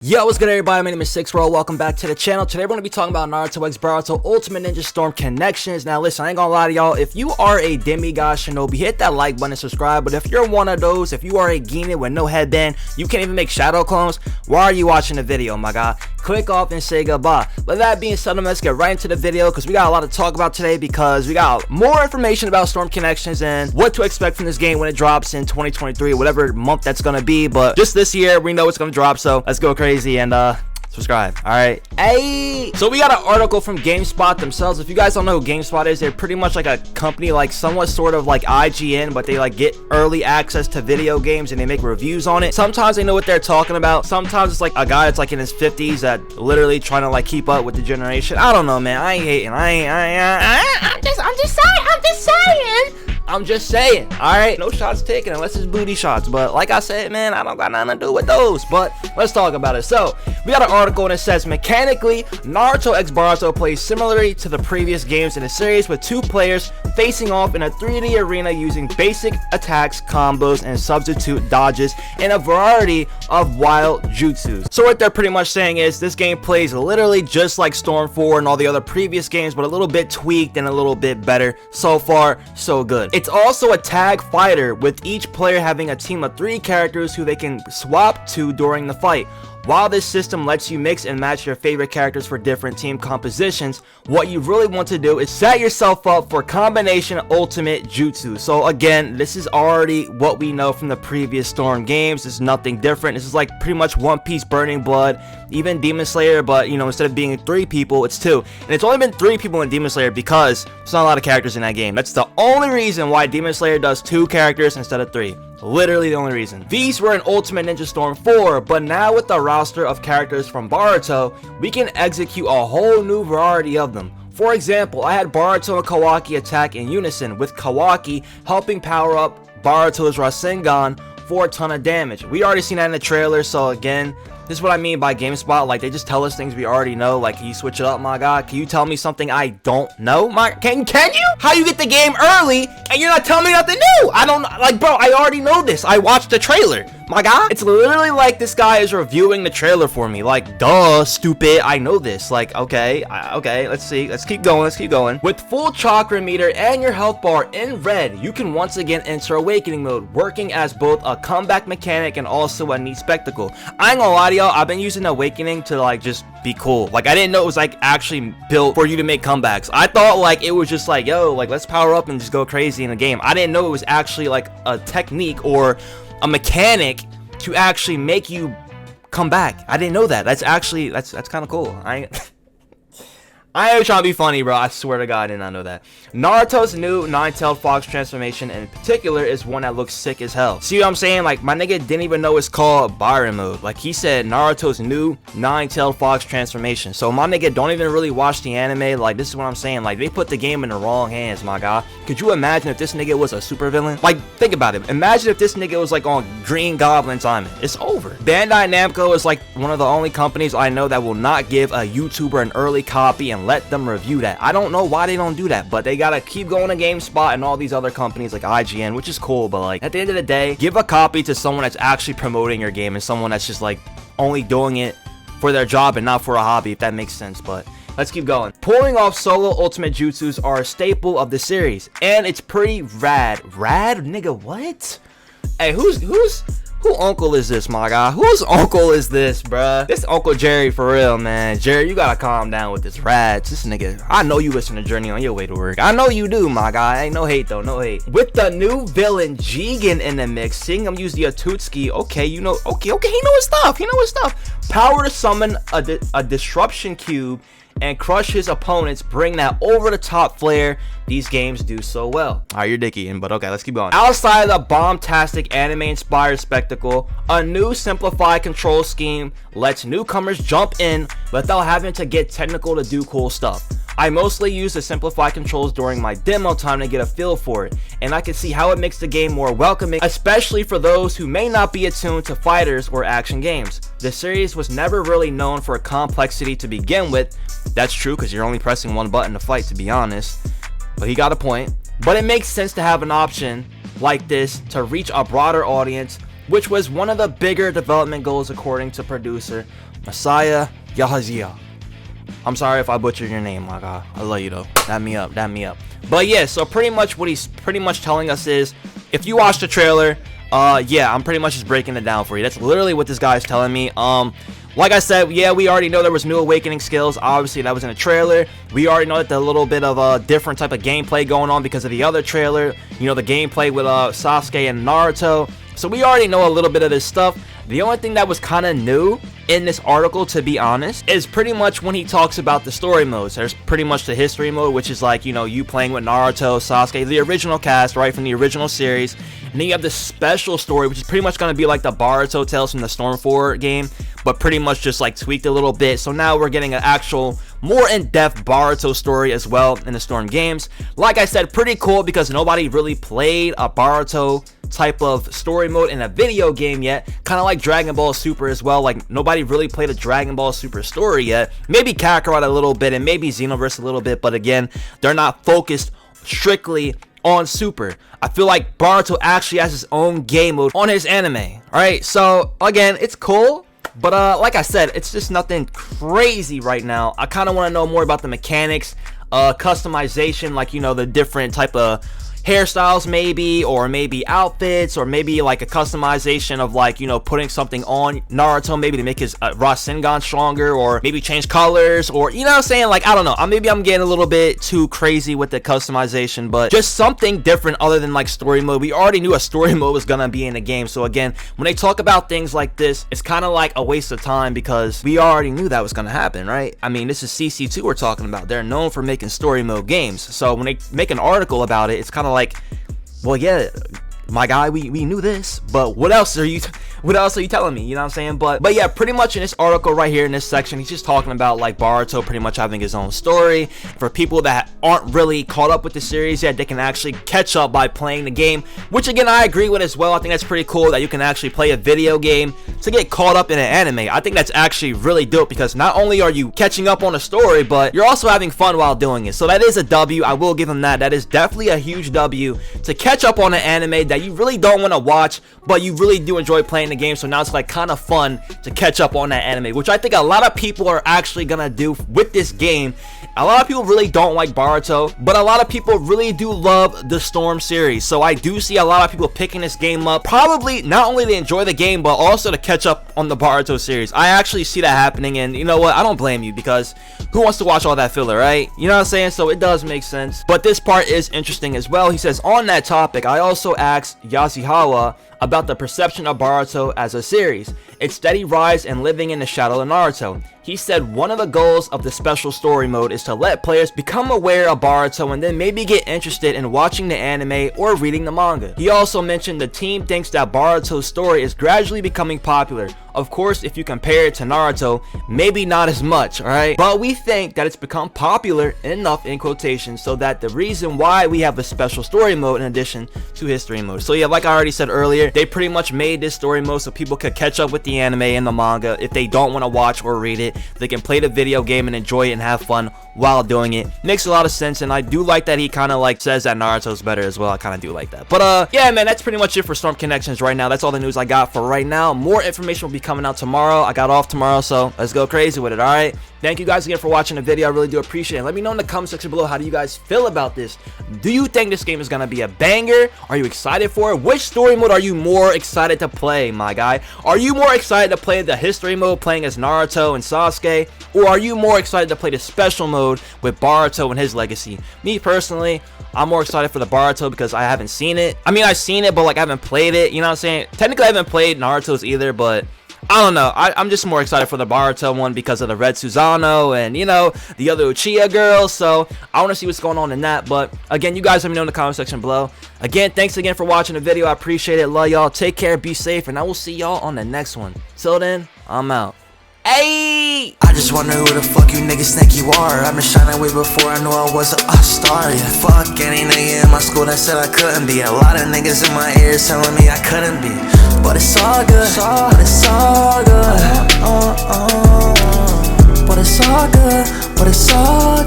Yo, what's good everybody, my name is SixRoll. Welcome back to the channel. Today we're going to be talking about Naruto x Boruto Ultimate Ninja Storm Connections. Now listen, I ain't gonna lie to y'all, if you are a demigod shinobi, hit that like button and subscribe. But if you're one of those, if you are a Gine with no headband, you can't even make shadow clones, why are you watching the video, my guy? Click off and say goodbye. With that being said, let's get right into the video because we got a lot to talk about today, because we got more information about Storm Connections and what to expect from this game when it drops in 2023, whatever month that's gonna be. But just this year, we know it's gonna drop, so let's go crazy and subscribe. All right, hey, so we got an article from Gamespot themselves. If you guys don't know who Gamespot is, they're pretty much like a company, like somewhat sort of like IGN, but they like get early access to video games and they make reviews on it. Sometimes they know what they're talking about, sometimes it's like a guy that's like in his 50s that literally trying to like keep up with the generation. I don't know, man. I ain't hating. I'm just saying, all right, no shots taken unless it's booty shots, but like I said, man, I don't got nothing to do with those. But let's talk about it. So we got an article and it says, mechanically, Naruto x Boruto plays similarly to the previous games in the series, with two players facing off in a 3D arena using basic attacks, combos, and substitute dodges in a variety of wild jutsus. So what they're pretty much saying is this game plays literally just like Storm 4 and all the other previous games, but a little bit tweaked and a little bit better. So far, so good. It's also a tag fighter, with each player having a team of 3 characters who they can swap to during the fight. While this system lets you mix and match your favorite characters for different team compositions, what you really want to do is set yourself up for combination ultimate jutsu. So again, this is already what we know from the previous Storm games. This is nothing different. This is like pretty much One Piece, Burning Blood, even Demon Slayer, but you know, instead of being 3 people, it's 2. And it's only been 3 people in Demon Slayer because there's not a lot of characters in that game. That's the only reason why Demon Slayer does 2 characters instead of 3. Literally the only reason. These were in Ultimate Ninja Storm 4, but now with the roster of characters from Boruto, we can execute a whole new variety of them. For example, I had Boruto and Kawaki attack in unison, with Kawaki helping power up Boruto's Rasengan for a ton of damage. We already seen that in the trailer, so again, this is what I mean by GameSpot. Like, they just tell us things we already know. Like, can you switch it up, my guy? Can you tell me something I don't know? Can you? How you get the game early and you're not telling me nothing new? I don't, like, bro, I already know this. I watched the trailer, my guy. It's literally like this guy is reviewing the trailer for me. Like, duh, stupid. I know this. Like, okay, let's see. Let's keep going. With full chakra meter and your health bar in red, you can once again enter awakening mode, working as both a comeback mechanic and also a neat spectacle. I ain't gonna lie to y'all, I've been using awakening to like just be cool. Like, I didn't know it was like actually built for you to make comebacks. I thought like it was just like, yo, like let's power up and just go crazy in the game. I didn't know it was actually like a technique or a mechanic to actually make you come back. I didn't know that. That's actually that's kind of cool. I ain't trying to be funny, bro. I swear to God, I did not know that. Naruto's new nine-tailed fox transformation in particular is one that looks sick as hell. See what I'm saying? Like, my nigga didn't even know it's called Byron mode. Like, he said Naruto's new nine-tailed fox transformation. So my nigga don't even really watch the anime. Like, this is what I'm saying. Like, they put the game in the wrong hands, my guy. Could you imagine if this nigga was a supervillain? Like, think about it. Imagine if this nigga was like on Green Goblin time. It's over. Bandai Namco is like one of the only companies I know that will not give a YouTuber an early copy and let them review that. I don't know why they don't do that, but they gotta keep going to GameSpot and all these other companies like IGN, which is cool, but like at the end of the day, give a copy to someone that's actually promoting your game and someone that's just like only doing it for their job and not for a hobby, if that makes sense. But let's keep going. Pulling off solo ultimate jutsus are a staple of the series, and it's pretty rad. Rad? Nigga, what? Hey, who uncle is this, my guy? Whose uncle is this, bruh? This Uncle Jerry for real, man. Jerry, you gotta calm down with this rads. This nigga, I know you listen to Journey on your way to work. I know you do, my guy. Ain't no hate, though. No hate. With the new villain, Jigen, in the mix, seeing him use the Atutsuki, okay, you know, okay, he know his stuff. Power to summon a disruption cube and crush his opponents, bring that over-the-top flair these games do so well. Alright, you're dickying, but okay, let's keep going. Outside of the bomb-tastic anime-inspired spectacle, a new simplified control scheme lets newcomers jump in without having to get technical to do cool stuff. I mostly use the simplified controls during my demo time to get a feel for it, and I can see how it makes the game more welcoming, especially for those who may not be attuned to fighters or action games. The series was never really known for complexity to begin with. That's true, because you're only pressing one button to fight, to be honest. But he got a point. But it makes sense to have an option like this to reach a broader audience which was one of the bigger development goals according to producer. Messiah Yahazia. I'm sorry if I butchered your name, my God. I love you though. Dap me up, dap me up. But yeah, so pretty much what he's pretty much telling us is, if you watch the trailer, yeah, I'm pretty much just breaking it down for you. That's literally what this guy's telling me. Like I said, yeah, we already know there was new awakening skills. Obviously, that was in the trailer. We already know that the little bit of a different type of gameplay going on because of the other trailer. You know, the gameplay with Sasuke and Naruto. So we already know a little bit of this stuff. The only thing that was kind of new in this article, to be honest, is pretty much when he talks about the story modes. There's pretty much the history mode, which is like, you know, you playing with Naruto, Sasuke, the original cast, right, from the original series. And then you have the special story, which is pretty much going to be like the Boruto Tales from the Storm 4 game, but pretty much just like tweaked a little bit. So now we're getting an actual more in-depth Boruto story as well in the Storm games. Like I said, pretty cool because nobody really played a Boruto type of story mode in a video game yet, kind of like Dragon Ball Super as well. Like nobody really played a Dragon Ball Super story yet. Maybe Kakarot a little bit and maybe Xenoverse a little bit, but again, they're not focused strictly on Super. I feel like Boruto actually has his own game mode on his anime. All right, so again, it's cool, but like I said, it's just nothing crazy right now. I kind of want to know more about the mechanics, customization, like, you know, the different type of hairstyles maybe, or maybe outfits, or maybe like a customization of, like, you know, putting something on Naruto maybe to make his Rasengan stronger, or maybe change colors, or, you know what I'm saying, like, I don't know, maybe I'm getting a little bit too crazy with the customization, but just something different other than like story mode. We already knew a story mode was gonna be in the game, so again, when they talk about things like this, it's kind of like a waste of time because we already knew that was gonna happen, right? I mean, this is CC2 we're talking about. They're known for making story mode games, so when they make an article about it, it's kind of like, well, yeah, my guy, we knew this, but what else are you telling me? You know what I'm saying? But yeah, pretty much in this article right here in this section, he's just talking about like Boruto pretty much having his own story. For people that aren't really caught up with the series yet, they can actually catch up by playing the game, which again, I agree with as well. I think that's pretty cool that you can actually play a video game to get caught up in an anime. I think that's actually really dope because not only are you catching up on a story, but you're also having fun while doing it. So that is a W. I will give him that. That is definitely a huge W to catch up on an anime that you really don't want to watch, but you really do enjoy playing the game. So now it's like kind of fun to catch up on that anime, which I think a lot of people are actually gonna do with this game. A lot of people really don't like Boruto, but a lot of people really do love the Storm series. So I do see a lot of people picking this game up, probably not only to enjoy the game, but also to catch up on the Boruto series. I actually see that happening, and you know what? I don't blame you, because who wants to watch all that filler, right? You know what I'm saying? So it does make sense. But this part is interesting as well. He says, on that topic, I also asked Yasuhawa about the perception of Boruto as a series, its steady rise and living in the shadow of Naruto. He said one of the goals of the special story mode is to let players become aware of Boruto and then maybe get interested in watching the anime or reading the manga. He also mentioned the team thinks that Boruto's story is gradually becoming popular. Of course, if you compare it to Naruto, maybe not as much, alright? But we think that it's become popular enough, in quotations, so that the reason why we have a special story mode in addition to history mode. So yeah, like I already said earlier, they pretty much made this story mode so people could catch up with the anime and the manga. If they don't want to watch or read it, they can play the video game and enjoy it and have fun while doing it. Makes a lot of sense, and I do like that he kind of like says that Naruto's better as well. I kind of do like that. But yeah, man, that's pretty much it for Storm Connections right now. That's all the news I got for right now. More information will be coming out tomorrow. I got off tomorrow, so let's go crazy with it. All right, thank you guys again for watching the video. I really do appreciate it. Let me know in the comment section below, how do you guys feel about this? Do you think this game is gonna be a banger? Are you excited for it? Which story mode are you more excited to play, my guy? Are you more excited to play the history mode playing as Naruto and Sasuke, or are you more excited to play the special mode with Boruto and his legacy? Me personally, I'm more excited for the Boruto because I haven't seen it. I mean, I've seen it, but like I haven't played it, you know what I'm saying? Technically I haven't played Naruto's either, but I don't know. I'm just more excited for the Boruto one because of the Red Susanoo and, you know, the other Uchiha girls. So I want to see what's going on in that. But again, you guys let me know in the comment section below. Again, thanks again for watching the video. I appreciate it. Love y'all. Take care. Be safe. And I will see y'all on the next one. Till then, I'm out. Hey! I just wonder who the fuck you niggas think you are. I've been shining way before I knew I was a star. Yeah, fuck any nigga in my school that said I couldn't be. A lot of niggas in my ears telling me I couldn't be. But it's all good, but it's all good. But it's all good, but it's all